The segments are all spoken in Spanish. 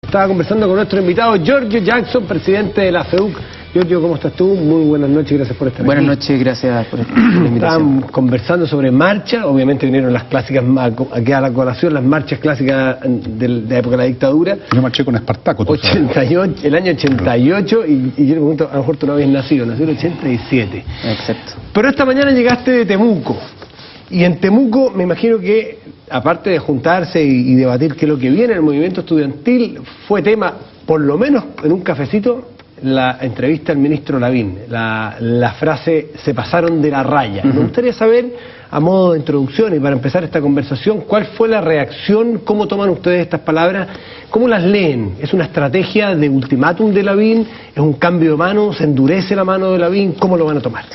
Estaba conversando con nuestro invitado Giorgio Jackson, presidente de la FEUC. Giorgio, ¿cómo estás tú? Muy buenas noches, gracias por estar aquí. Buenas noches, gracias por la invitación. Estábamos conversando sobre marcha, obviamente vinieron las clásicas, aquí a la colación, las marchas clásicas de la época de la dictadura. Yo marché con Espartaco, tú 88, el año 88, y yo le pregunto, a lo mejor tú no habías nacido, nació en el 87. Exacto. Pero esta mañana llegaste de Temuco, y en Temuco me imagino que, aparte de juntarse y debatir qué es lo que viene, el movimiento estudiantil fue tema, por lo menos en un cafecito, la entrevista al ministro Lavín, la frase "se pasaron de la raya". Me gustaría saber, a modo de introducción y para empezar esta conversación, cuál fue la reacción, cómo toman ustedes estas palabras, cómo las leen. ¿Es una estrategia de ultimátum de Lavín? ¿Es un cambio de mano? ¿Se endurece la mano de Lavín? ¿Cómo lo van a tomar?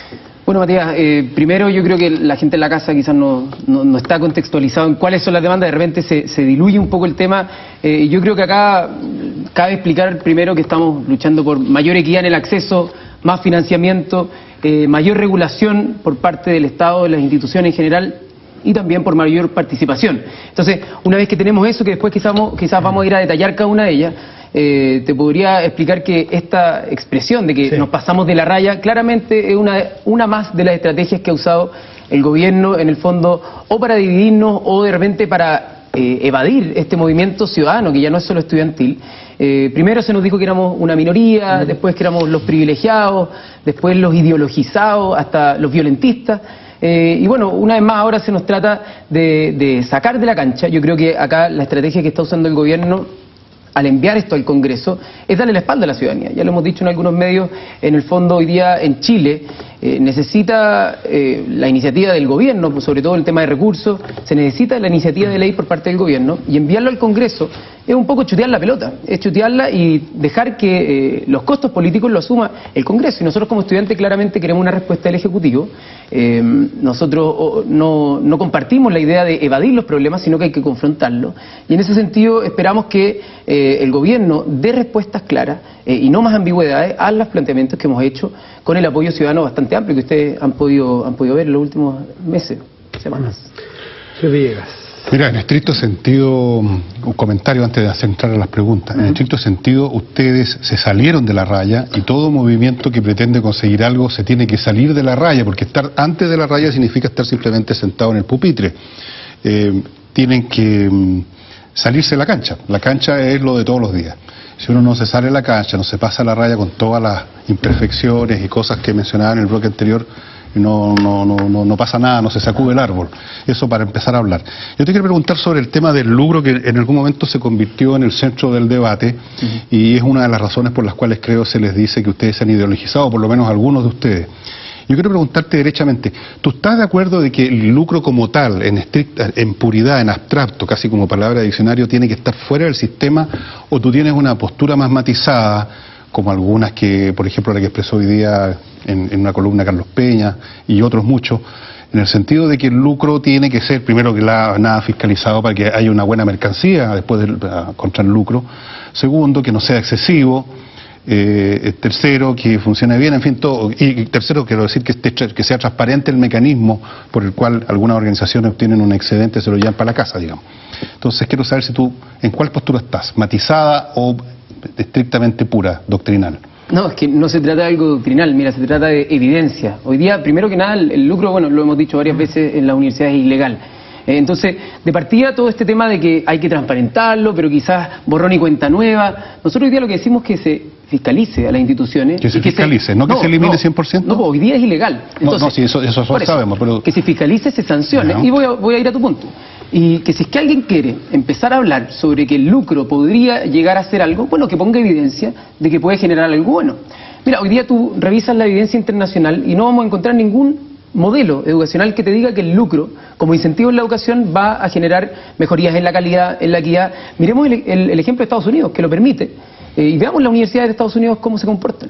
Bueno, Matías, primero yo creo que la gente en la casa quizás no está contextualizado en cuáles son las demandas, de repente se diluye un poco el tema. Yo creo que acá cabe explicar primero que estamos luchando por mayor equidad en el acceso, más financiamiento, mayor regulación por parte del Estado, de las instituciones en general, y también por mayor participación. Entonces, una vez que tenemos eso, que después quizás vamos a ir a detallar cada una de ellas, te podría explicar que esta expresión de que nos pasamos de la raya claramente es una más de las estrategias que ha usado el gobierno en el fondo, o para dividirnos o de repente para evadir este movimiento ciudadano que ya no es solo estudiantil. Primero se nos dijo que éramos una minoría, después que éramos los privilegiados, después los ideologizados, hasta los violentistas. Y bueno, una vez más ahora se nos trata de sacar de la cancha. Yo creo que acá la estrategia que está usando el gobierno al enviar esto al Congreso es darle la espalda a la ciudadanía. Ya lo hemos dicho en algunos medios, en el fondo hoy día en Chile necesita la iniciativa del gobierno, pues sobre todo el tema de recursos, se necesita la iniciativa de ley por parte del gobierno, y enviarlo al Congreso es un poco chutear la pelota, es chutearla y dejar que los costos políticos lo asuma el Congreso. Y nosotros como estudiantes claramente queremos una respuesta del Ejecutivo. Nosotros no compartimos la idea de evadir los problemas, sino que hay que confrontarlos. Y en ese sentido esperamos que el gobierno dé respuestas claras y no más ambigüedades a los planteamientos que hemos hecho con el apoyo ciudadano bastante amplio que ustedes han podido ver en los últimos meses, semanas. Mira, en estricto sentido, un comentario antes de entrar a las preguntas. En estricto sentido, ustedes se salieron de la raya, y todo movimiento que pretende conseguir algo se tiene que salir de la raya, porque estar antes de la raya significa estar simplemente sentado en el pupitre. Tienen que salirse de la cancha. La cancha es lo de todos los días. Si uno no se sale de la cancha, no se pasa la raya con todas las imperfecciones y cosas que mencionaba en el bloque anterior, no pasa nada, no se sacude el árbol. Eso para empezar a hablar. Yo te quiero preguntar sobre el tema del lucro, que en algún momento se convirtió en el centro del debate, y es una de las razones por las cuales creo se les dice que ustedes se han ideologizado, por lo menos algunos de ustedes. Yo quiero preguntarte derechamente, ¿tú estás de acuerdo de que el lucro como tal, en puridad, en abstracto, casi como palabra de diccionario, tiene que estar fuera del sistema, o tú tienes una postura más matizada, como algunas que, por ejemplo, la que expresó hoy día en una columna Carlos Peña y otros muchos, en el sentido de que el lucro tiene que ser, primero que nada, fiscalizado para que haya una buena mercancía después contra el lucro; segundo, que no sea excesivo; tercero, que funcione bien, en fin, todo. Y tercero, quiero decir que sea transparente el mecanismo por el cual algunas organizaciones obtienen un excedente y se lo llevan para la casa, digamos. Entonces quiero saber si tú, ¿en cuál postura estás? ¿Matizada o estrictamente pura, doctrinal? No, es que no se trata de algo doctrinal, mira, se trata de evidencia. Hoy día, primero que nada, el lucro, bueno, lo hemos dicho varias veces en las universidades, es ilegal. Entonces, de partida todo este tema de que hay que transparentarlo, pero quizás borrón y cuenta nueva. Nosotros hoy día lo que decimos es que se fiscalice a las instituciones. Que se fiscalice, no que se elimine 100%. No, hoy día es ilegal. Entonces, sí, eso sabemos, pero... Que se fiscalice, se sancione, y voy a ir a tu punto. Y que si es que alguien quiere empezar a hablar sobre que el lucro podría llegar a ser algo, bueno, que ponga evidencia de que puede generar algo bueno. Mira, hoy día tú revisas la evidencia internacional y no vamos a encontrar ningún modelo educacional que te diga que el lucro, como incentivo en la educación, va a generar mejorías en la calidad, en la equidad. Miremos el ejemplo de Estados Unidos, que lo permite, y veamos las universidades de Estados Unidos cómo se comportan.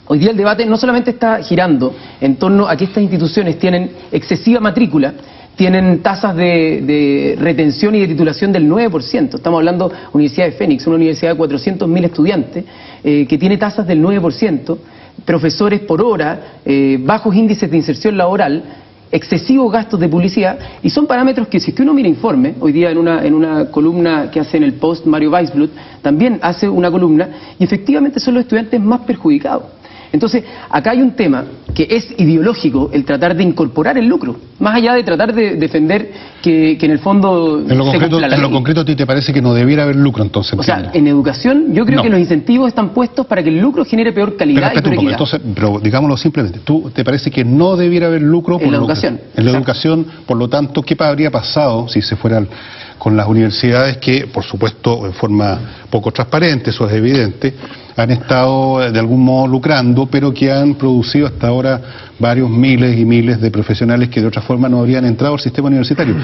Hoy día el debate no solamente está girando en torno a que estas instituciones tienen excesiva matrícula, tienen tasas de retención y de titulación del 9%. Estamos hablando de la Universidad de Phoenix, una universidad de 400.000 estudiantes, que tiene tasas del 9%, profesores por hora, bajos índices de inserción laboral, excesivos gastos de publicidad, y son parámetros que si es que uno mira informe, hoy día en una columna que hace en el Post Mario Weisblut, también hace una columna, y efectivamente son los estudiantes más perjudicados. Entonces, acá hay un tema que es ideológico, el tratar de incorporar el lucro, más allá de tratar de defender que en el fondo en lo concreto, ¿a ti te parece que no debiera haber lucro entonces? O sea, en educación yo creo que los incentivos están puestos para que el lucro genere peor calidad y peor equidad. Entonces, pero digámoslo simplemente, ¿tú te parece que no debiera haber lucro? En la educación. En la educación, por lo tanto, ¿qué habría pasado si se fueran con las universidades que, por supuesto, en forma poco transparente, eso es evidente, han estado de algún modo lucrando, pero que han producido hasta ahora varios miles y miles de profesionales que de otra forma no habrían entrado al sistema universitario?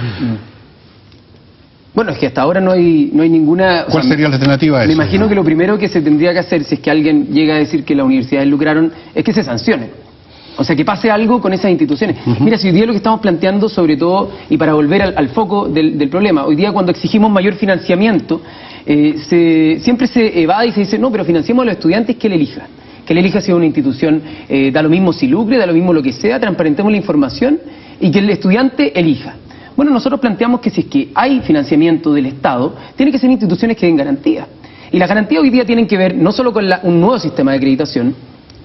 Bueno, es que hasta ahora no hay ninguna... ¿Cuál sería la alternativa a eso? Me imagino que lo primero que se tendría que hacer, si es que alguien llega a decir que las universidades lucraron, es que se sancione. O sea, que pase algo con esas instituciones. Mira, si hoy día lo que estamos planteando, sobre todo, y para volver al foco del problema, hoy día cuando exigimos mayor financiamiento, siempre se evade y se dice, no, pero financiemos a los estudiantes que él elija. Que él elija si es una institución, da lo mismo si lucre, da lo mismo lo que sea, transparentemos la información y que el estudiante elija. Bueno, nosotros planteamos que si es que hay financiamiento del Estado, tiene que ser instituciones que den garantía. Y las garantías hoy día tienen que ver no solo con un nuevo sistema de acreditación,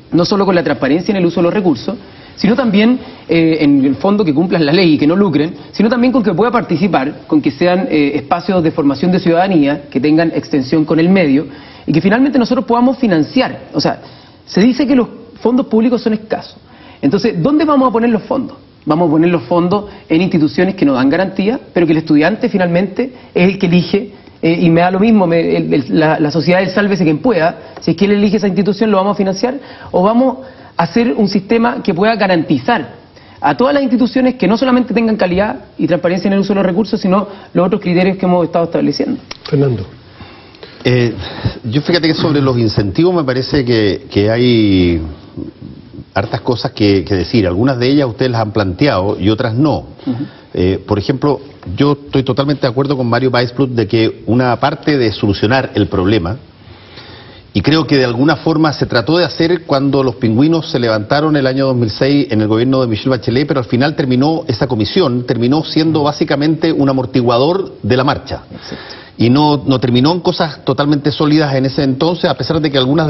no solo con la transparencia en el uso de los recursos, sino también, en el fondo, que cumplan la ley y que no lucren, sino también con que pueda participar, con que sean espacios de formación de ciudadanía, que tengan extensión con el medio, y que finalmente nosotros podamos financiar. O sea, se dice que los fondos públicos son escasos. Entonces, ¿dónde vamos a poner los fondos? Vamos a poner los fondos en instituciones que nos dan garantía, pero que el estudiante finalmente es el que elige. Y me da lo mismo, la sociedad del sálvese quien pueda, si es que él elige esa institución, ¿lo vamos a financiar? ¿O vamos a hacer un sistema que pueda garantizar a todas las instituciones que no solamente tengan calidad y transparencia en el uso de los recursos, sino los otros criterios que hemos estado estableciendo? Fernando. Yo fíjate que sobre los incentivos me parece que hay hartas cosas que decir. Algunas de ellas ustedes las han planteado y otras no. Por ejemplo, yo estoy totalmente de acuerdo con Mario Weisblut de que una parte de solucionar el problema, y creo que de alguna forma se trató de hacer cuando los pingüinos se levantaron el año 2006 en el gobierno de Michelle Bachelet, pero al final esa comisión terminó siendo básicamente un amortiguador de la marcha. Exacto. Y no terminó en cosas totalmente sólidas en ese entonces, a pesar de que algunas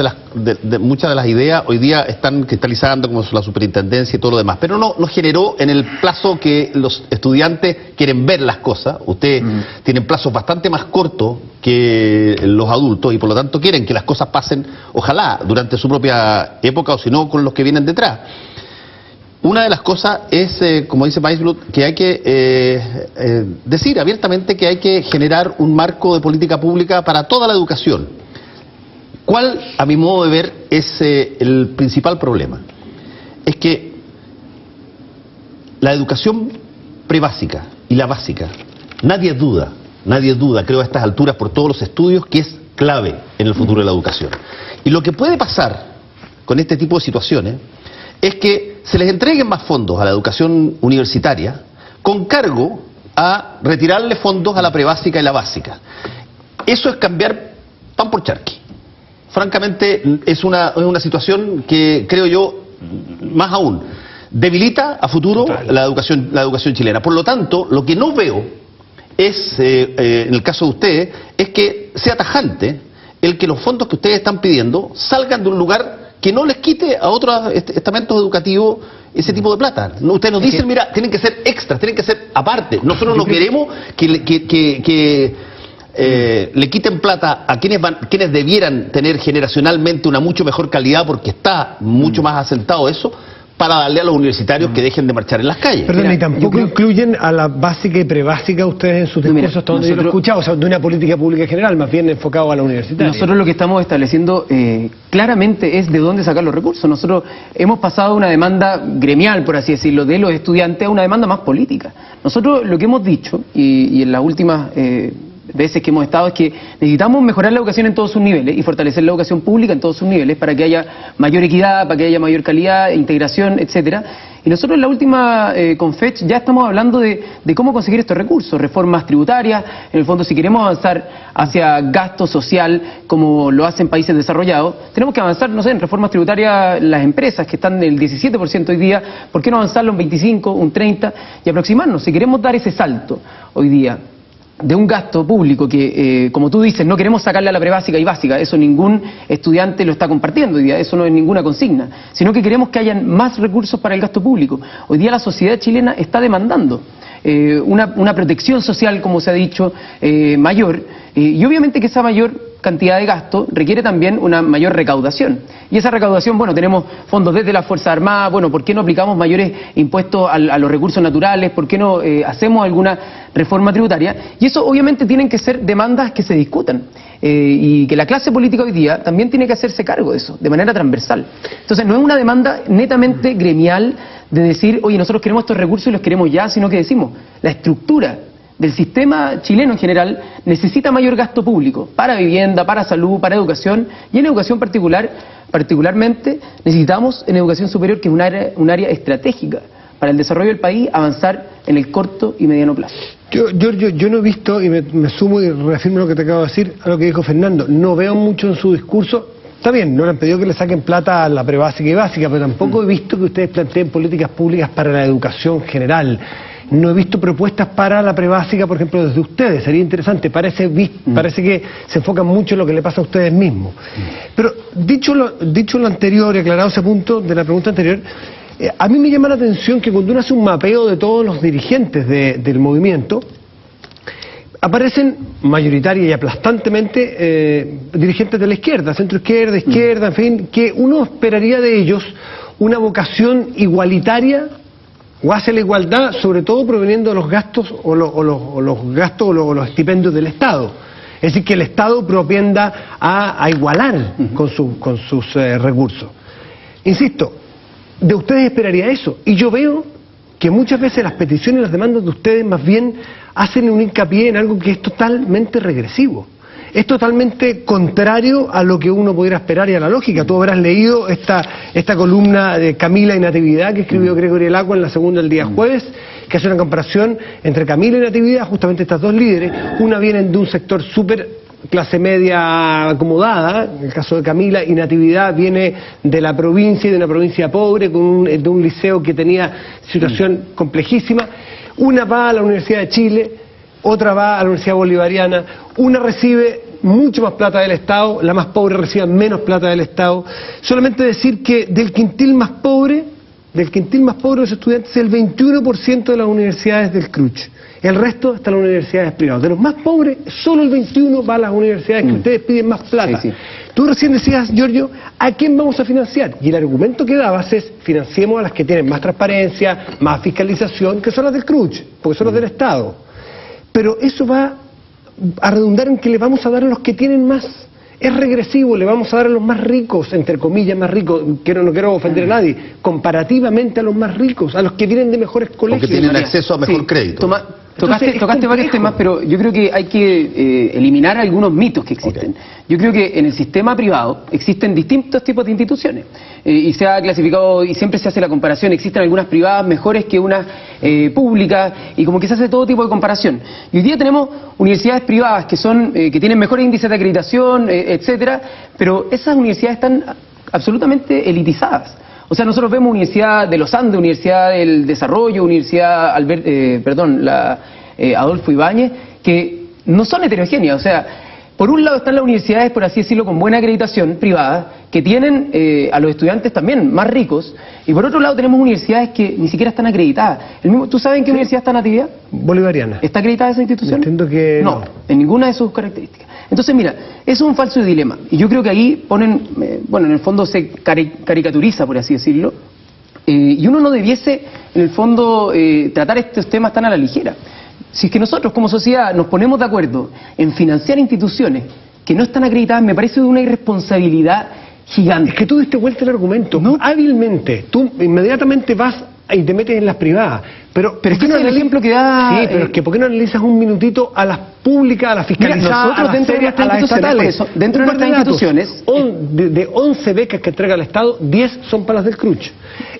muchas de las ideas hoy día están cristalizando, como la superintendencia y todo lo demás. Pero no generó en el plazo que los estudiantes quieren ver las cosas. Ustedes tienen plazos bastante más cortos que los adultos y por lo tanto quieren que las cosas pasen, ojalá, durante su propia época o si no, con los que vienen detrás. Una de las cosas es, como dice Weisblut, que hay que decir abiertamente que hay que generar un marco de política pública para toda la educación. ¿Cuál, a mi modo de ver, es el principal problema? Es que la educación prebásica y la básica, nadie duda, creo a estas alturas por todos los estudios, que es clave en el futuro de la educación. Y lo que puede pasar con este tipo de situaciones es que se les entreguen más fondos a la educación universitaria con cargo a retirarle fondos a la prebásica y la básica. Eso es cambiar pan por charqui. Francamente, es una situación que, creo yo, más aún, debilita a futuro la educación chilena. Por lo tanto, lo que no veo es, en el caso de ustedes, es que sea tajante el que los fondos que ustedes están pidiendo salgan de un lugar que no les quite a otros estamentos educativos ese tipo de plata. Ustedes nos dicen, mira, tienen que ser extras, tienen que ser aparte. Nosotros no queremos que le quiten plata a quienes debieran tener generacionalmente una mucho mejor calidad, porque está mucho más asentado eso, para darle a los universitarios que dejen de marchar en las calles. Perdón, y tampoco incluyen a la básica y prebásica ustedes en sus discursos, hasta donde yo lo he escuchado, o sea, de una política pública general, más bien enfocado a la universitaria. Nosotros lo que estamos estableciendo claramente es de dónde sacar los recursos. Nosotros hemos pasado una demanda gremial, por así decirlo, de los estudiantes a una demanda más política. Nosotros lo que hemos dicho, y en las últimas veces que hemos estado, es que necesitamos mejorar la educación en todos sus niveles y fortalecer la educación pública en todos sus niveles para que haya mayor equidad, para que haya mayor calidad, integración, etcétera. Y nosotros en la última Confech ya estamos hablando de cómo conseguir estos recursos, reformas tributarias, en el fondo si queremos avanzar hacia gasto social como lo hacen países desarrollados, tenemos que avanzar, no sé, en reformas tributarias las empresas que están del 17% hoy día, ¿por qué no avanzarlo un 25, un 30 y aproximarnos? Si queremos dar ese salto hoy día de un gasto público que, como tú dices, no queremos sacarle a la prebásica y básica, eso ningún estudiante lo está compartiendo hoy día, eso no es ninguna consigna, sino que queremos que hayan más recursos para el gasto público. Hoy día la sociedad chilena está demandando una protección social, como se ha dicho, mayor, y obviamente que esa mayor cantidad de gasto requiere también una mayor recaudación. Y esa recaudación, bueno, tenemos fondos desde las Fuerzas Armadas, bueno, ¿por qué no aplicamos mayores impuestos a los recursos naturales? ¿Por qué no hacemos alguna reforma tributaria? Y eso obviamente tienen que ser demandas que se discutan. Y que la clase política hoy día también tiene que hacerse cargo de eso, de manera transversal. Entonces no es una demanda netamente gremial de decir, oye, nosotros queremos estos recursos y los queremos ya, sino que decimos, la estructura del sistema chileno en general necesita mayor gasto público para vivienda, para salud, para educación, y en educación particularmente necesitamos en educación superior, que es un área estratégica para el desarrollo del país, avanzar en el corto y mediano plazo. Giorgio, yo no he visto, y me sumo y reafirmo lo que te acabo de decir, a lo que dijo Fernando, no veo mucho en su discurso. Está bien, no le han pedido que le saquen plata a la prebásica y básica, pero tampoco he visto que ustedes planteen políticas públicas para la educación general. No he visto propuestas para la prebásica, por ejemplo, desde ustedes. Sería interesante. Parece que se enfocan mucho en lo que le pasa a ustedes mismos. Pero dicho lo anterior y aclarado ese punto de la pregunta anterior, a mí me llama la atención que cuando uno hace un mapeo de todos los dirigentes del movimiento, aparecen mayoritaria y aplastantemente dirigentes de la izquierda, centro izquierda, izquierda, en fin, que uno esperaría de ellos una vocación igualitaria o hacia la igualdad, sobre todo proveniendo de los gastos o los estipendios del Estado. Es decir, que el Estado propienda a igualar con sus recursos. Insisto, de ustedes esperaría eso. Y yo veo que muchas veces las peticiones y las demandas de ustedes más bien hacen un hincapié en algo que es totalmente regresivo. Es totalmente contrario a lo que uno pudiera esperar y a la lógica. Tú habrás leído esta columna de Camila y Natividad que escribió Gregory Lacua en la segunda del día jueves, que hace una comparación entre Camila y Natividad, justamente estas dos líderes. Una vienen de un sector súper clase media acomodada, en el caso de Camila, y Natividad viene de la provincia y de una provincia pobre, de un liceo que tenía situación complejísima. Una va a la Universidad de Chile, otra va a la Universidad Bolivariana, una recibe mucho más plata del Estado, la más pobre recibe menos plata del Estado. Solamente decir que del quintil más pobre de los estudiantes, el 21% de las universidades del CRUCH. El resto está en las universidades privadas. De los más pobres, solo el 21% va a las universidades que ustedes piden más plata. Sí, sí. Tú recién decías, Giorgio, ¿a quién vamos a financiar? Y el argumento que dabas es, financiemos a las que tienen más transparencia, más fiscalización, que son las del CRUCH, porque son las del Estado. Pero eso va a redundar en que le vamos a dar a los que tienen más. Es regresivo, le vamos a dar a los más ricos, entre comillas más ricos, no quiero ofender a nadie, comparativamente a los más ricos, a los que vienen de mejores colegios. Porque tienen acceso a mejor crédito. Tocaste varios temas, pero yo creo que hay que eliminar algunos mitos que existen. Okay. Yo creo que en el sistema privado existen distintos tipos de instituciones y se ha clasificado y siempre se hace la comparación. Existen algunas privadas mejores que unas públicas y como que se hace todo tipo de comparación. Y hoy día tenemos universidades privadas que tienen mejores índices de acreditación, etcétera, pero esas universidades están absolutamente elitizadas. O sea, nosotros vemos Universidad de los Andes, Universidad del Desarrollo, Universidad Adolfo Ibáñez, que no son heterogéneas. O sea, por un lado están las universidades, por así decirlo, con buena acreditación privada, que tienen a los estudiantes también más ricos, y por otro lado tenemos universidades que ni siquiera están acreditadas. ¿Tú sabes en qué universidad está Natividad? Bolivariana. ¿Está acreditada esa institución? Entiendo que no, en ninguna de sus características. Entonces, mira, eso es un falso dilema. Y yo creo que ahí ponen, en el fondo se caricaturiza, por así decirlo, y uno no debiese, en el fondo, tratar estos temas tan a la ligera. Si es que nosotros, como sociedad, nos ponemos de acuerdo en financiar instituciones que no están acreditadas, me parece de una irresponsabilidad gigante. Es que tú diste vuelta el argumento. ¿No? Hábilmente. Tú inmediatamente vas y te metes en las privadas. Pero es que ese es el ejemplo que da... Sí, pero es que ¿por qué no analizas un minutito a las públicas, a las fiscalizadas, a las dentro serias, de a las estatales? Dentro de nuestras instituciones... De 11 becas que entrega el Estado, 10 son para las del CRUCH.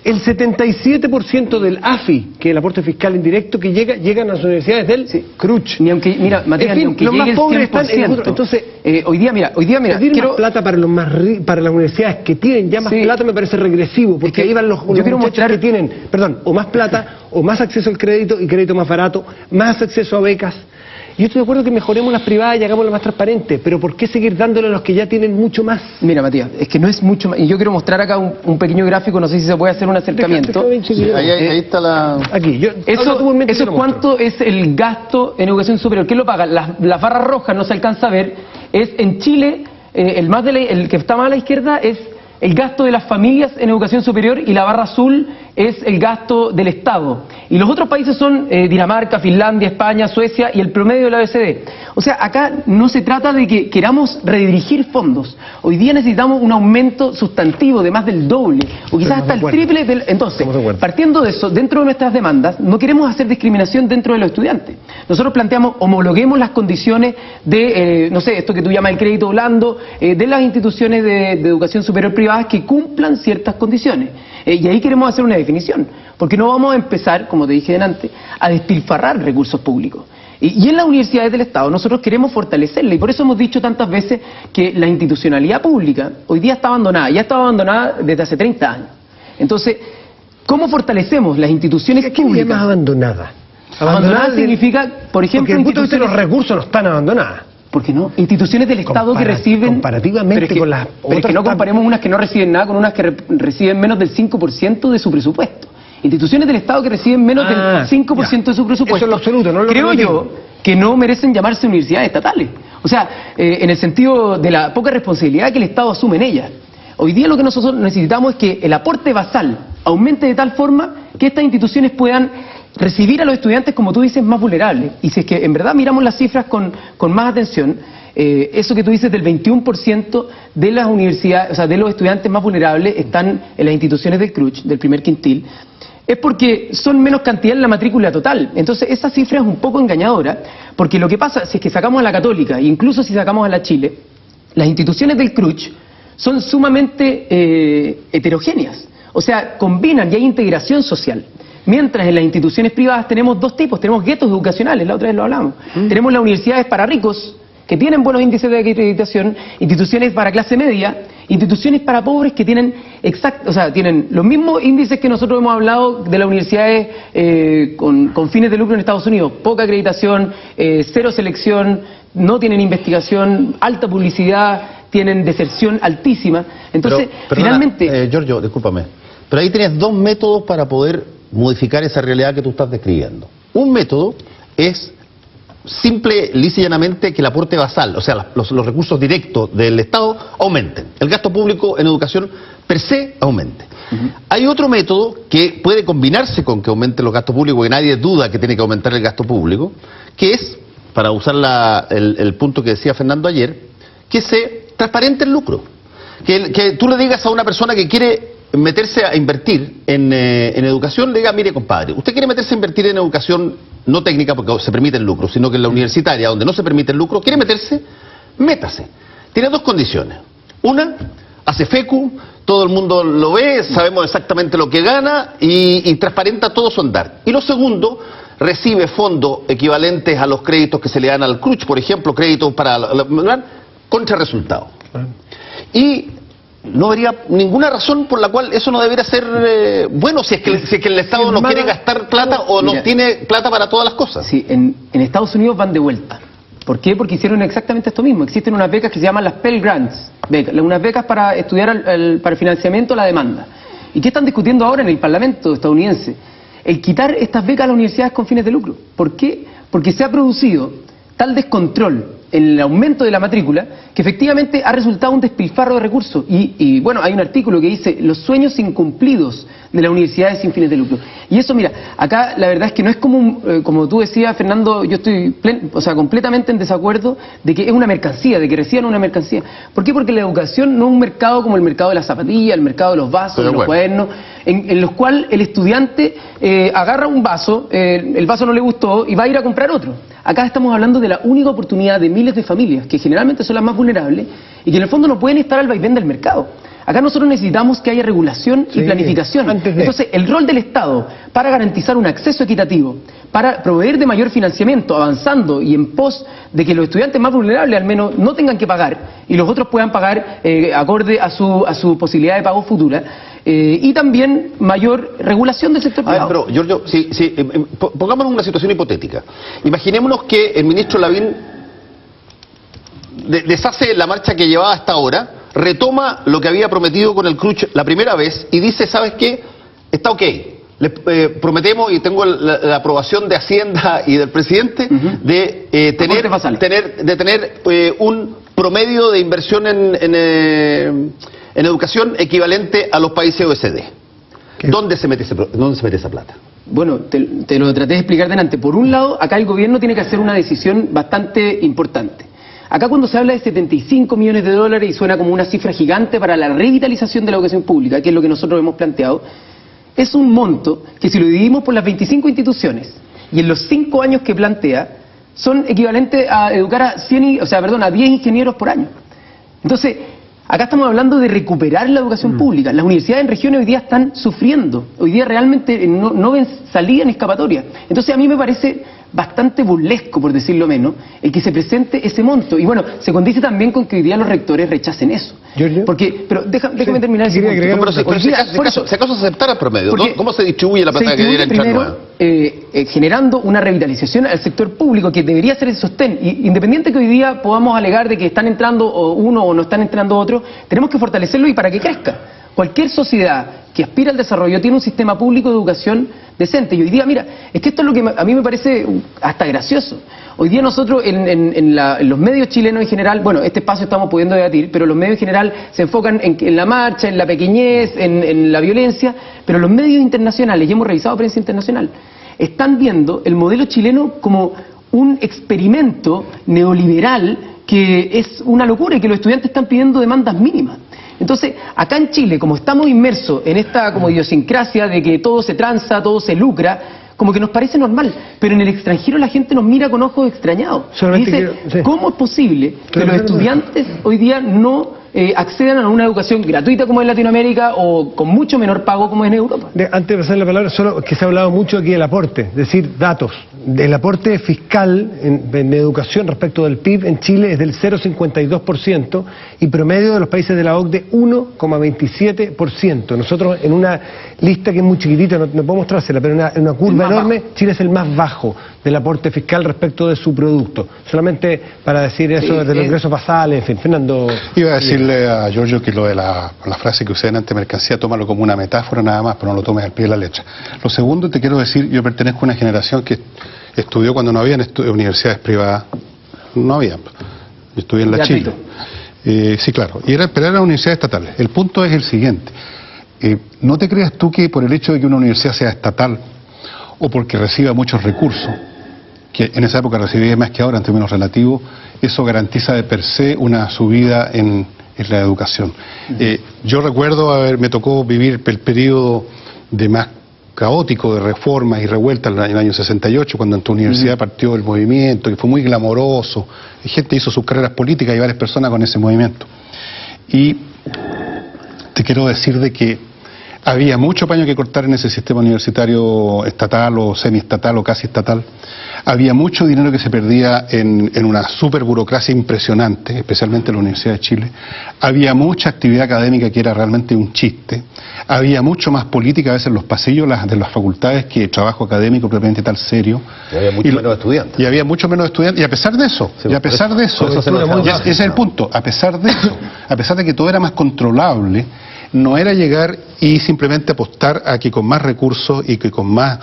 El 77% del AFI, que es el aporte fiscal indirecto, que llegan a las universidades del CRUCH. Ni aunque, mira, Matías, en fin, ni aunque los llegue más el pobres están 100%. en el... Entonces, hoy día, mira, pedir quiero... más plata para los más para las universidades que tienen ya más Sí. plata me parece regresivo, porque ahí van los quiero muchachos mostrar... que tienen, perdón, o más plata, o más acceso al crédito, y crédito más barato, más acceso a becas. Yo estoy de acuerdo que mejoremos las privadas y hagámoslas más transparentes, pero ¿por qué seguir dándole a los que ya tienen mucho más? Mira, Matías, es que no es mucho más. Y yo quiero mostrar acá un pequeño gráfico, no sé si se puede hacer un acercamiento. Ahí está la... Aquí, Eso es cuánto es el gasto en educación superior. ¿Quién lo paga? Las barras rojas no se alcanza a ver. Es en Chile, el que está más a la izquierda es el gasto de las familias en educación superior, y la barra azul es el gasto del Estado. Y los otros países son Dinamarca, Finlandia, España, Suecia y el promedio de la OECD. O sea, acá no se trata de que queramos redirigir fondos. Hoy día necesitamos un aumento sustantivo de más del doble, o quizás hasta el triple. Entonces, partiendo de eso, dentro de nuestras demandas, no queremos hacer discriminación dentro de los estudiantes. Nosotros planteamos, homologuemos las condiciones de, no sé, esto que tú llamas el crédito blando, de las instituciones de educación superior privadas que cumplan ciertas condiciones. Y ahí queremos hacer una definición, porque no vamos a empezar, como te dije delante, a despilfarrar recursos públicos. Y en las universidades del Estado nosotros queremos fortalecerla, y por eso hemos dicho tantas veces que la institucionalidad pública hoy día está abandonada, ya estaba abandonada desde hace 30 años. Entonces, ¿cómo fortalecemos las instituciones públicas? ¿Qué es más abandonada? Abandonada significa, por ejemplo, porque el punto de vista de los recursos no están abandonadas. ¿Por qué no? Instituciones del Estado que reciben... Comparativamente con las otras... Pero es que no comparemos unas que no reciben nada con unas que reciben menos del 5% de su presupuesto. Instituciones del Estado que reciben menos del 5% de su presupuesto. Eso es lo absoluto, no lo creo yo que no merecen llamarse universidades estatales. O sea, en el sentido de la poca responsabilidad que el Estado asume en ellas. Hoy día lo que nosotros necesitamos es que el aporte basal aumente de tal forma que estas instituciones puedan recibir a los estudiantes, como tú dices, más vulnerables. Y si es que en verdad miramos las cifras con más atención, eso que tú dices del 21% de las universidades, o sea, de los estudiantes más vulnerables están en las instituciones del CRUCH, del primer quintil, es porque son menos cantidad en la matrícula total. Entonces esa cifra es un poco engañadora, porque lo que pasa, si es que sacamos a la Católica, e incluso si sacamos a la Chile, las instituciones del CRUCH son sumamente heterogéneas. O sea, combinan y hay integración social. Mientras en las instituciones privadas tenemos dos tipos, tenemos guetos educacionales, la otra vez lo hablamos. Tenemos las universidades para ricos, que tienen buenos índices de acreditación, instituciones para clase media, instituciones para pobres que tienen tienen los mismos índices que nosotros hemos hablado de las universidades con fines de lucro en Estados Unidos: poca acreditación, cero selección, no tienen investigación, alta publicidad, tienen deserción altísima. Entonces, finalmente... Giorgio, discúlpame, pero ahí tienes dos métodos para poder modificar esa realidad que tú estás describiendo. Un método es simple, lisa y llanamente, que el aporte basal, o sea, los recursos directos del Estado aumenten. El gasto público en educación per se aumente. Hay otro método que puede combinarse con que aumente los gastos públicos, porque nadie duda que tiene que aumentar el gasto público, que es, para usar el punto que decía Fernando ayer, que se transparente el lucro. Que tú le digas a una persona que quiere meterse a invertir en educación, le diga: mire, compadre, usted quiere meterse a invertir en educación no técnica porque se permite el lucro, sino que en la universitaria, donde no se permite el lucro, quiere meterse, métase. Tiene dos condiciones. Una, hace FECU, todo el mundo lo ve, sabemos exactamente lo que gana y transparenta todo su andar. Y lo segundo, recibe fondos equivalentes a los créditos que se le dan al CRUCH, por ejemplo, créditos para contra resultado. Y no vería ninguna razón por la cual eso no debería ser bueno, si es que el Estado no quiere gastar plata o no tiene plata para todas las cosas. Sí, en Estados Unidos van de vuelta. ¿Por qué? Porque hicieron exactamente esto mismo. Existen unas becas que se llaman las Pell Grants, unas becas para estudiar para el financiamiento a la demanda. ¿Y qué están discutiendo ahora en el Parlamento estadounidense? El quitar estas becas a las universidades con fines de lucro. ¿Por qué? Porque se ha producido tal descontrol en el aumento de la matrícula, que efectivamente ha resultado un despilfarro de recursos. Y bueno, hay un artículo que dice los sueños incumplidos de las universidades sin fines de lucro. Y eso, mira, acá la verdad es que no es como tú decías, Fernando, yo estoy completamente en desacuerdo de que es una mercancía, de que reciban una mercancía. ¿Por qué? Porque la educación no es un mercado como el mercado de las zapatillas, el mercado de los vasos, de los cuadernos, en los cuales el estudiante agarra un vaso, el vaso no le gustó y va a ir a comprar otro. Acá estamos hablando de la única oportunidad de miles de familias, que generalmente son las más vulnerables, y que en el fondo no pueden estar al vaivén del mercado. Acá nosotros necesitamos que haya regulación y planificación. Entonces, el rol del Estado para garantizar un acceso equitativo, para proveer de mayor financiamiento, avanzando y en pos de que los estudiantes más vulnerables al menos no tengan que pagar y los otros puedan pagar acorde a su posibilidad de pago futura, y también mayor regulación del sector privado. Pero, Giorgio, pongámonos una situación hipotética. Imaginémonos que el ministro Lavín deshace la marcha que llevaba hasta ahora, retoma lo que había prometido con el CRUCH la primera vez y dice, ¿sabes qué? Está ok. Le prometemos, y tengo la aprobación de Hacienda y del presidente, de tener un promedio de inversión en educación equivalente a los países OECD. ¿Dónde se mete esa plata? Bueno, te lo traté de explicar delante. Por un lado, acá el gobierno tiene que hacer una decisión bastante importante. Acá cuando se habla de 75 millones de dólares y suena como una cifra gigante para la revitalización de la educación pública, que es lo que nosotros hemos planteado, es un monto que si lo dividimos por las 25 instituciones y en los 5 años que plantea, son equivalentes a educar a 10 ingenieros por año. Entonces, acá estamos hablando de recuperar la educación pública. Las universidades en regiones hoy día están sufriendo. Hoy día realmente no ven salida en escapatoria. Entonces, a mí me parece bastante burlesco, por decirlo menos, el que se presente ese monto. Y bueno, se condice también con que hoy día los rectores rechacen eso. Pero déjame terminar ese punto. Pero si acaso se aceptara el promedio, ¿cómo se distribuye la plata que debería entrar nueva? Generando una revitalización al sector público que debería ser el sostén. Y independiente que hoy día podamos alegar de que están entrando uno o no están entrando otro, tenemos que fortalecerlo y para que crezca. Cualquier sociedad que aspira al desarrollo tiene un sistema público de educación decente. Y hoy día, mira, es que esto es lo que a mí me parece hasta gracioso. Hoy día nosotros en los medios chilenos en general, bueno, este espacio estamos pudiendo debatir, pero los medios en general se enfocan en la marcha, en la pequeñez, en la violencia, pero los medios internacionales, y hemos revisado prensa internacional, están viendo el modelo chileno como un experimento neoliberal que es una locura y que los estudiantes están pidiendo demandas mínimas. Entonces, acá en Chile, como estamos inmersos en esta como idiosincrasia de que todo se tranza, todo se lucra, como que nos parece normal, pero en el extranjero la gente nos mira con ojos extrañados. Y dice, ¿cómo es posible que los estudiantes hoy día no accedan a una educación gratuita como en Latinoamérica o con mucho menor pago como en Europa? Antes de pasar la palabra, solo que se ha hablado mucho aquí del aporte, es decir, datos. El aporte fiscal en educación respecto del PIB en Chile es del 0,52% y promedio de los países de la OCDE 1,27%. Nosotros en una lista que es muy chiquitita, no puedo mostrársela, pero en una curva enorme, Chile es el más bajo del aporte fiscal respecto de su producto. Solamente para decir eso de los ingresos basales, en fin, Fernando. Iba a decirle a Giorgio que lo de la frase que usé en antemercancía, tómalo como una metáfora nada más, pero no lo tomes al pie de la letra. Lo segundo, te quiero decir, yo pertenezco a una generación que estudió cuando no había universidades privadas. No había. Yo estudié en la Chile. Sí, claro. Pero eran universidades estatales. El punto es el siguiente. No te creas tú que por el hecho de que una universidad sea estatal o porque reciba muchos recursos, que en esa época recibía más que ahora en términos relativos, eso garantiza de per se una subida en la educación. Yo recuerdo me tocó vivir el periodo de más caótico de reformas y revueltas en el año 68, cuando en tu universidad partió el movimiento, que fue muy glamoroso, y gente hizo sus carreras políticas y varias personas con ese movimiento. Y te quiero decir de que había mucho paño que cortar en ese sistema universitario estatal o semiestatal o casi estatal. Había mucho dinero que se perdía en una super burocracia impresionante, especialmente en la Universidad de Chile. Había mucha actividad académica que era realmente un chiste. Había mucho más política a veces en los pasillos de las facultades que trabajo académico propiamente tal serio. Y había mucho menos estudiantes. Y había mucho menos estudiantes. Y a pesar de eso, ese es el punto, a pesar de eso, a pesar de que todo era más controlable, no era llegar y simplemente apostar a que con más recursos y que con más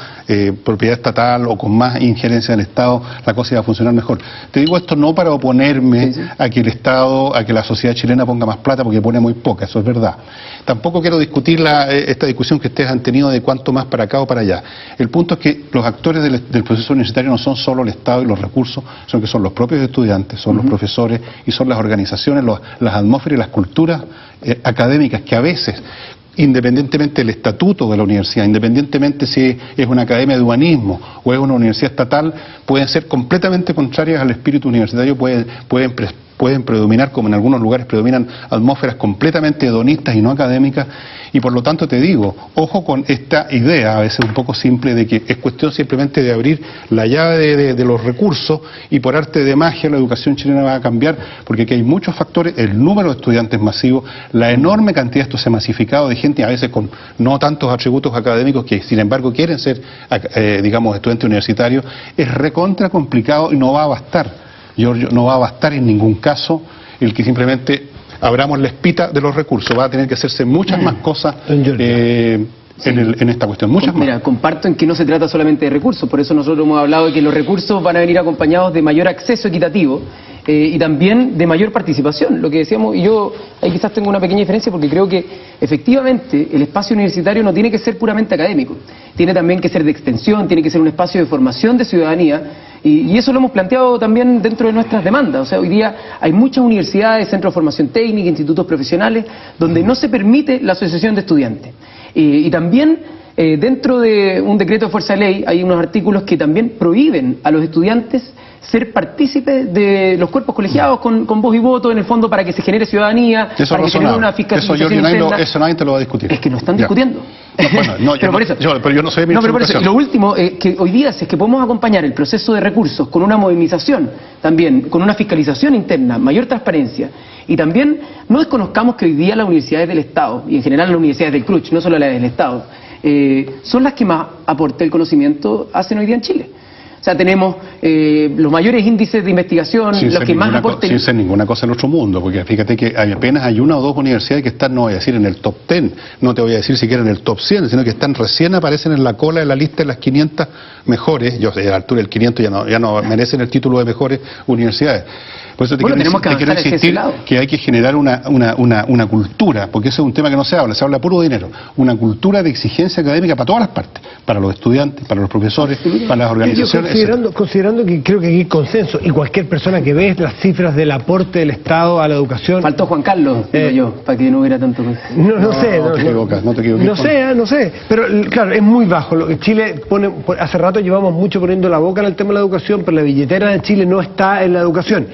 propiedad estatal o con más injerencia del Estado la cosa iba a funcionar mejor. Te digo esto no para oponerme a que el Estado, a que la sociedad chilena ponga más plata, porque pone muy poca, eso es verdad. Tampoco quiero discutir esta discusión que ustedes han tenido de cuánto más para acá o para allá. El punto es que los actores del proceso universitario no son solo el Estado y los recursos, sino que son los propios estudiantes, son los profesores y son las organizaciones, las atmósferas y las culturas académicas que a veces, independientemente del estatuto de la universidad, independientemente si es una academia de humanismo o es una universidad estatal, pueden ser completamente contrarias al espíritu universitario, pueden predominar, como en algunos lugares predominan atmósferas completamente hedonistas y no académicas, y por lo tanto te digo, ojo con esta idea, a veces un poco simple, de que es cuestión simplemente de abrir la llave de los recursos y por arte de magia la educación chilena va a cambiar, porque aquí hay muchos factores, el número de estudiantes masivos, la enorme cantidad, esto se ha masificado, de gente a veces con no tantos atributos académicos que sin embargo quieren ser, digamos, estudiantes universitarios, es recontra complicado y no va a bastar. Giorgio, no va a bastar en ningún caso el que simplemente abramos la espita de los recursos, va a tener que hacerse muchas más cosas en esta cuestión, muchas más. Mira, comparto en que no se trata solamente de recursos, por eso nosotros hemos hablado de que los recursos van a venir acompañados de mayor acceso equitativo y también de mayor participación, lo que decíamos, y yo ahí quizás tengo una pequeña diferencia porque creo que efectivamente el espacio universitario no tiene que ser puramente académico, tiene también que ser de extensión, tiene que ser un espacio de formación de ciudadanía. Y eso lo hemos planteado también dentro de nuestras demandas. O sea, hoy día hay muchas universidades, centros de formación técnica, institutos profesionales, donde no se permite la asociación de estudiantes. Y también dentro de un decreto de fuerza de ley hay unos artículos que también prohíben a los estudiantes ser partícipes de los cuerpos colegiados con voz y voto, en el fondo, para que se genere ciudadanía, eso para que se genere una fiscalización interna. Eso nadie te lo va a discutir. Es que no están discutiendo. Pero yo no sé mi y lo último, que hoy día, si es que podemos acompañar el proceso de recursos con una modernización también, con una fiscalización interna, mayor transparencia, y también no desconozcamos que hoy día las universidades del Estado, y en general las universidades del CRUCH, no solo las del Estado, son las que más aporte el conocimiento hacen hoy día en Chile. O sea, tenemos los mayores índices de investigación, los que más aporten. Sin ser ninguna cosa en otro mundo, porque fíjate que apenas hay una o dos universidades que están, no voy a decir en el top 10, no te voy a decir siquiera en el top 100, sino que están recién aparecen en la cola de la lista de las 500 mejores. Yo sé, a la altura del 500 ya no merecen el título de mejores universidades. Por eso te quiero insistir que hay que generar una cultura, porque ese es un tema que no se habla puro dinero, una cultura de exigencia académica para todas las partes, para los estudiantes, para los profesores, para las organizaciones. Considerando que creo que aquí hay consenso, y cualquier persona que ve las cifras del aporte del Estado a la educación... Faltó Juan Carlos, digo yo, para que no hubiera tanto... No sé. No te equivocas. No sé, pero claro, es muy bajo. Chile pone, hace rato llevamos mucho poniendo la boca en el tema de la educación, pero la billetera de Chile no está en la educación.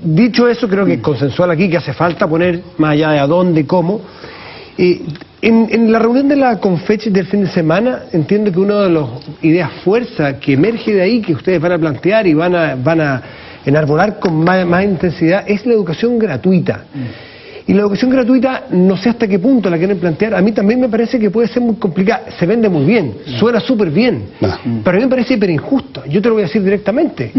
Dicho eso, creo que es consensual aquí que hace falta poner, más allá de a dónde y cómo. En la reunión de la Confechi del fin de semana, entiendo que una de las ideas fuerza que emerge de ahí, que ustedes van a plantear y van a enarbolar con más intensidad, es la educación gratuita. Y la educación gratuita, no sé hasta qué punto la quieren plantear, a mí también me parece que puede ser muy complicada, se vende muy bien, suena súper bien, pero a mí me parece hiper injusto. Yo te lo voy a decir directamente.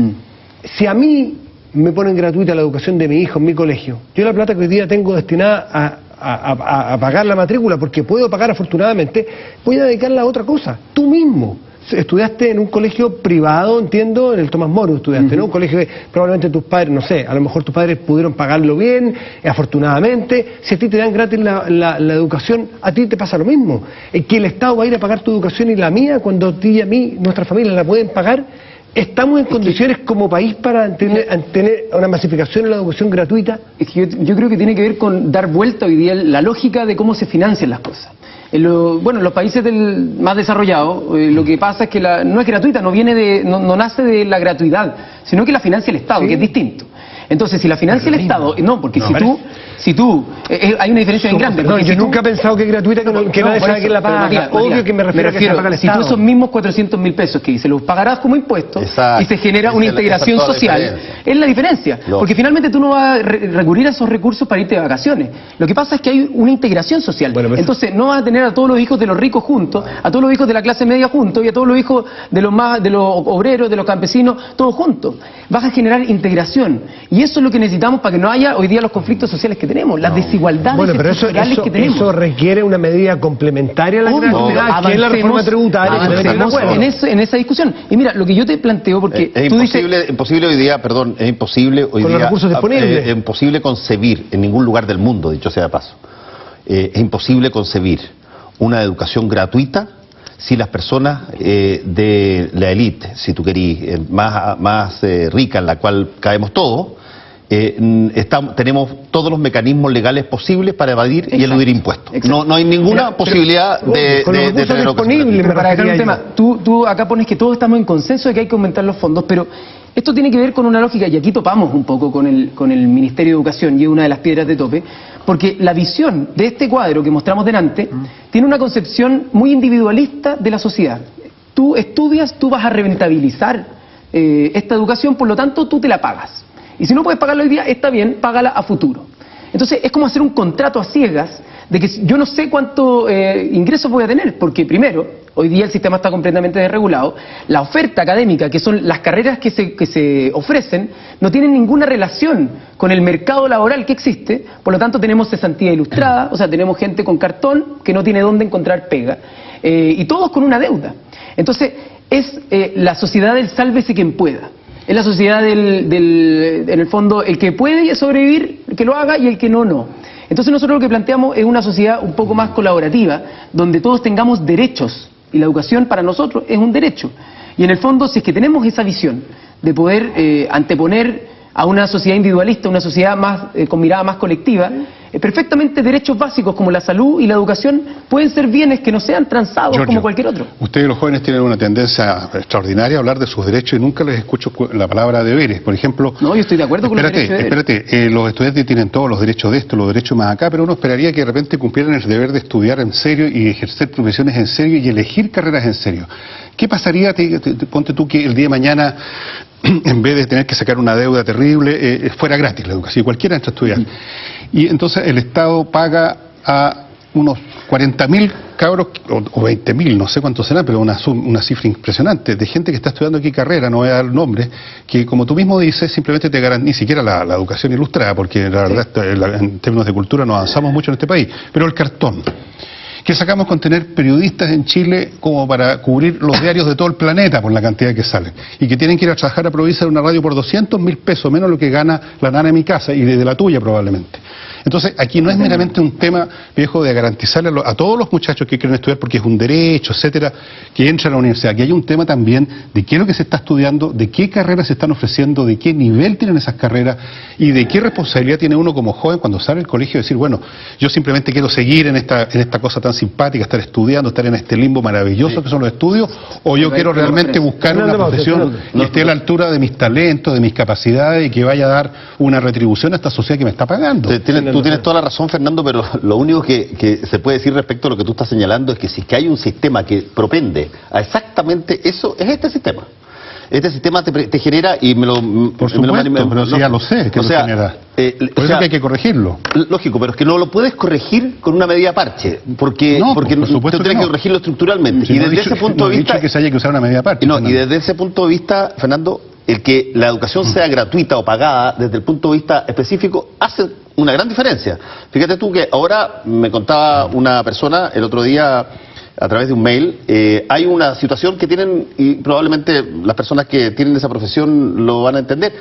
Si a mí me ponen gratuita la educación de mi hijo en mi colegio, yo la plata que hoy día tengo destinada a pagar la matrícula, porque puedo pagar afortunadamente, voy a dedicarla a otra cosa. Tú mismo estudiaste en un colegio privado, entiendo, en el Tomás Moro estudiaste, ¿no? Un colegio que probablemente tus padres, no sé, a lo mejor tus padres pudieron pagarlo bien, afortunadamente. Si a ti te dan gratis la educación, a ti te pasa lo mismo. Que el Estado va a ir a pagar tu educación y la mía, cuando a ti y a mí, nuestra familia la pueden pagar. ¿Estamos en condiciones como país para tener una masificación en la educación gratuita? Es que yo creo que tiene que ver con dar vuelta hoy día la lógica de cómo se financian las cosas. En los países más desarrollados, lo que pasa es que no es gratuita, no nace de la gratuidad, sino que la financia el Estado, que es distinto. Entonces, si la financia el Estado, no, porque si tú hay una diferencia bien grande. No, yo nunca he pensado que es gratuita, que nadie sabe quién la paga. Obvio que me refiero a que se paga el Estado. Si tú esos mismos 400.000 pesos que dices, los pagarás como impuestos y se genera una integración social, es la diferencia. Porque finalmente tú no vas a recurrir a esos recursos para irte de vacaciones. Lo que pasa es que hay una integración social. Entonces, no vas a tener a todos los hijos de los ricos juntos, a todos los hijos de la clase media juntos y a todos los hijos de los obreros, de los campesinos, todos juntos. Vas a generar integración. Y eso es lo que necesitamos para que no haya hoy día los conflictos sociales que tenemos, las desigualdades estructurales que tenemos. Eso requiere una medida complementaria a la gratuidad, que es la reforma tributaria. En esa discusión. Y mira, lo que yo te planteo, porque es tú imposible hoy día, perdón, es imposible hoy con día, los recursos disponibles. Es imposible concebir en ningún lugar del mundo, dicho sea de paso, es imposible concebir una educación gratuita si las personas de la élite, si tú querís, más rica, en la cual caemos todos, tenemos todos los mecanismos legales posibles para evadir y eludir impuestos. No hay ninguna posibilidad de tener disponible. Para dejar un tema, tú acá pones que todos estamos en consenso de que hay que aumentar los fondos, pero esto tiene que ver con una lógica, y aquí topamos un poco con el Ministerio de Educación, y es una de las piedras de tope, porque la visión de este cuadro que mostramos delante tiene una concepción muy individualista de la sociedad. Tú estudias, tú vas a rentabilizar esta educación, por lo tanto tú te la pagas. Y si no puedes pagarla hoy día, está bien, págala a futuro. Entonces es como hacer un contrato a ciegas de que yo no sé cuánto ingresos voy a tener, porque primero, hoy día el sistema está completamente desregulado, la oferta académica, que son las carreras que se ofrecen, no tienen ninguna relación con el mercado laboral que existe, por lo tanto tenemos cesantía ilustrada, o sea, tenemos gente con cartón que no tiene dónde encontrar pega, y todos con una deuda. Entonces es la sociedad del sálvese quien pueda. Es la sociedad en el fondo, el que puede sobrevivir, que lo haga, y el que no. Entonces nosotros lo que planteamos es una sociedad un poco más colaborativa, donde todos tengamos derechos, y la educación para nosotros es un derecho. Y en el fondo, si es que tenemos esa visión de poder anteponer a una sociedad individualista, una sociedad más con mirada más colectiva, perfectamente derechos básicos como la salud y la educación pueden ser bienes que no sean transados, Giorgio, como cualquier otro. Ustedes los jóvenes tienen una tendencia extraordinaria a hablar de sus derechos y nunca les escucho la palabra deberes. Por ejemplo... No, yo estoy de acuerdo con los derechos de Espérate, los estudiantes tienen todos los derechos de esto, los derechos más acá, pero uno esperaría que de repente cumplieran el deber de estudiar en serio y ejercer profesiones en serio y elegir carreras en serio. ¿Qué pasaría, ponte tú, que el día de mañana, en vez de tener que sacar una deuda terrible, fuera gratis la educación, cualquiera entra a estudiar? Y entonces el Estado paga a unos 40.000 cabros, o 20.000, no sé cuántos serán, pero una cifra impresionante, de gente que está estudiando aquí carrera, no voy a dar nombres, que como tú mismo dices, simplemente te garantiza, ni siquiera la educación ilustrada, porque la verdad, en términos de cultura no avanzamos mucho en este país, pero el cartón. ¿Qué sacamos con tener periodistas en Chile como para cubrir los diarios de todo el planeta por la cantidad que salen? Y que tienen que ir a trabajar a Provisa en una radio por 200.000 pesos, menos lo que gana la nana de mi casa y de la tuya probablemente. Entonces, aquí no es meramente un tema, viejo, de garantizarle a todos los muchachos que quieren estudiar, porque es un derecho, etcétera, que entran a la universidad. Aquí hay un tema también de qué es lo que se está estudiando, de qué carreras se están ofreciendo, de qué nivel tienen esas carreras y de qué responsabilidad tiene uno como joven cuando sale del colegio de decir, bueno, yo simplemente quiero seguir en esta cosa tan simpática, estar estudiando, estar en este limbo maravilloso que son los estudios, o yo quiero realmente buscar una profesión que esté a la altura de mis talentos, de mis capacidades y que vaya a dar una retribución a esta sociedad que me está pagando. Tú tienes toda la razón, Fernando, pero lo único que se puede decir respecto a lo que tú estás señalando es que si es que hay un sistema que propende a exactamente eso, es este sistema. Este sistema te genera, y me lo... Por supuesto, pero sí, ya lo sé, que lo genera. Por eso que hay que corregirlo. Lógico, pero es que no lo puedes corregir con una medida parche, porque tú tienes que corregirlo estructuralmente. Si y desde ese punto de vista... que se haya que usar una medida parche. Y desde ese punto de vista, Fernando, el que la educación sea gratuita o pagada desde el punto de vista específico hace una gran diferencia. Fíjate tú que ahora me contaba una persona el otro día a través de un mail, hay una situación que tienen, y probablemente las personas que tienen esa profesión lo van a entender,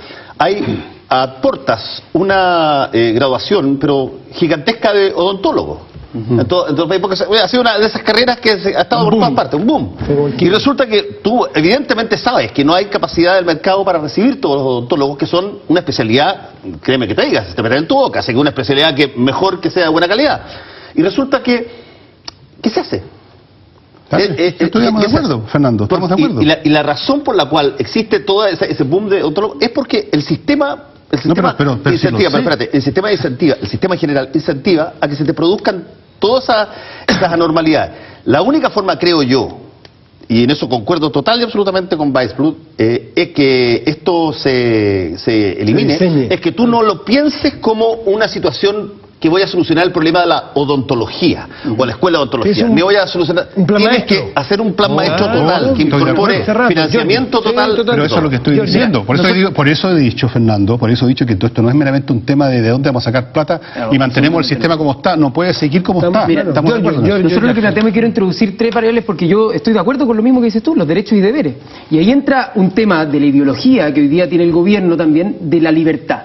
aportas una graduación, pero gigantesca, de odontólogo. Entonces, porque ha sido una de esas carreras que ha estado por todas partes, un boom. Y resulta que tú evidentemente sabes que no hay capacidad del mercado para recibir todos los odontólogos, que son una especialidad, créeme que te digas, te meten en tu boca, así que una especialidad que mejor que sea de buena calidad. Y resulta que, ¿qué se hace? Estamos de acuerdo, Fernando, estamos de acuerdo. Y la razón por la cual existe todo ese boom de odontólogos es porque el sistema... El sistema en general incentiva a que se te produzcan todas esas anormalidades. La única forma, creo yo, y en eso concuerdo total y absolutamente con Weisbrot, es que esto se elimine, es que tú no lo pienses como una situación que voy a solucionar el problema de la odontología o la escuela de odontología. Me voy a solucionar. Un plan Tienes maestro. que hacer un plan maestro total, que incorpore financiamiento total. Pero eso es lo que estoy diciendo. Por eso he dicho, Fernando, por eso he dicho que todo esto no es meramente un tema de dónde vamos a sacar plata y mantenemos el sistema como está. No puede seguir como está. Mira, Estamos de acuerdo. nosotros lo que planteamos, quiero introducir 3 variables porque yo estoy de acuerdo con lo mismo que dices tú, los derechos y deberes. Y ahí entra un tema de la ideología que hoy día tiene el gobierno también, de la libertad.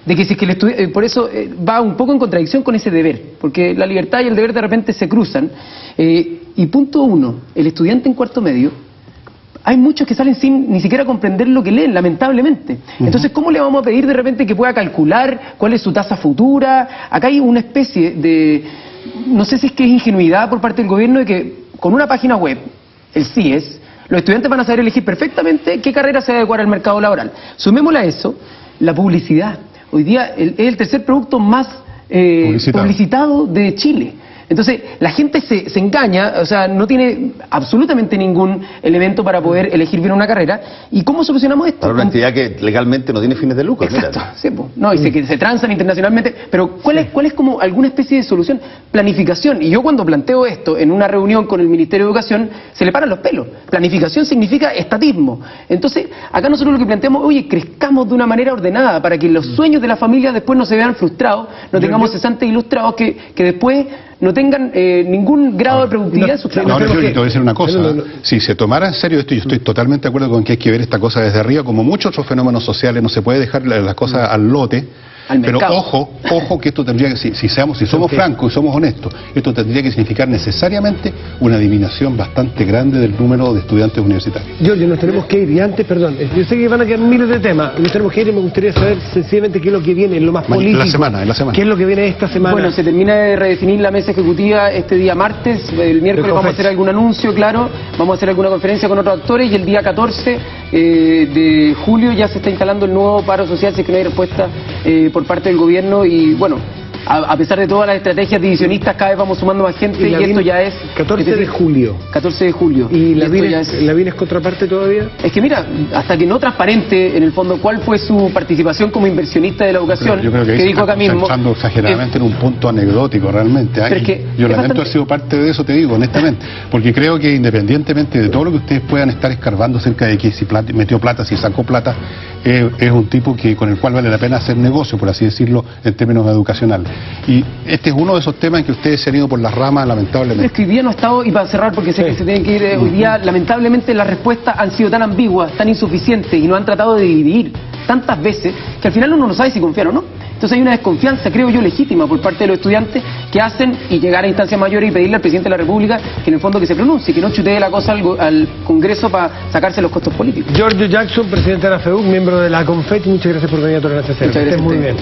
De que si es que por eso va un poco en contradicción con ese deber, porque la libertad y el deber de repente se cruzan. Y punto 1, el estudiante en cuarto medio, hay muchos que salen sin ni siquiera comprender lo que leen, lamentablemente. Entonces, ¿cómo le vamos a pedir de repente que pueda calcular cuál es su tasa futura? Acá hay una especie de, no sé si es que es ingenuidad por parte del gobierno, de que con una página web, el CIES, los estudiantes van a saber elegir perfectamente qué carrera se adecuar al mercado laboral. Sumémosle a eso la publicidad. Hoy día es el tercer producto más publicitado de Chile. Entonces, la gente se engaña, o sea, no tiene absolutamente ningún elemento para poder elegir bien una carrera. ¿Y cómo solucionamos esto? Para una actividad que legalmente no tiene fines de lucro. Exacto, sí, pues. No, y se transan internacionalmente, pero ¿cuál es como alguna especie de solución? Planificación. Y yo cuando planteo esto en una reunión con el Ministerio de Educación, se le paran los pelos. Planificación significa estatismo. Entonces, acá nosotros lo que planteamos, oye, crezcamos de una manera ordenada para que los sueños de la familia después no se vean frustrados, no tengamos cesantes ilustrados que después no tengan ningún grado de productividad en sus trabajos. No, te voy a decir una cosa. Si se tomara en serio esto, yo estoy totalmente de acuerdo con que hay que ver esta cosa desde arriba, como muchos otros fenómenos sociales, no se puede dejar las cosas al lote. Pero ojo que esto tendría que, si somos francos y somos honestos, esto tendría que significar necesariamente una disminución bastante grande del número de estudiantes universitarios. Giorgio, nos tenemos que ir, y antes, perdón, yo sé que van a quedar miles de temas, nos tenemos que ir y me gustaría saber sencillamente qué es lo que viene, lo más político. En la semana. ¿Qué es lo que viene esta semana? Bueno, se termina de redefinir la mesa ejecutiva este día martes, el miércoles vamos a hacer algún anuncio, claro, vamos a hacer alguna conferencia con otros actores y el día 14 de julio ya se está instalando el nuevo paro social si es que no hay respuesta por parte del gobierno. Y bueno, a pesar de todas las estrategias divisionistas, cada vez vamos sumando más gente y esto ya es... 14 de julio. 14 de julio. ¿Y la vienes contraparte todavía? Es que mira, hasta que no transparente en el fondo cuál fue su participación como inversionista de la educación, yo creo que dijo acá mismo... Estando exageradamente en un punto anecdótico realmente. Yo lamento haber sido parte de eso, te digo, honestamente, porque creo que independientemente de todo lo que ustedes puedan estar escarbando acerca de que si metió plata, si sacó plata, es un tipo con el cual vale la pena hacer negocio, por así decirlo, en términos educacionales. Y este es uno de esos temas en que ustedes se han ido por las ramas, lamentablemente. Pero es que hoy día no ha estado, y para cerrar, porque sé que se tienen que ir, hoy día lamentablemente las respuestas han sido tan ambiguas, tan insuficientes, y nos han tratado de dividir tantas veces, que al final uno no sabe si confiar o no. Entonces hay una desconfianza, creo yo, legítima por parte de los estudiantes que hacen y llegar a instancias mayores y pedirle al presidente de la República que en el fondo que se pronuncie, que no chutee la cosa al Congreso para sacarse los costos políticos. Giorgio Jackson, presidente de la FEUC, miembro de la CONFET, muchas gracias por venir a Tolerancia Cero. Muchas gracias. Muy bien.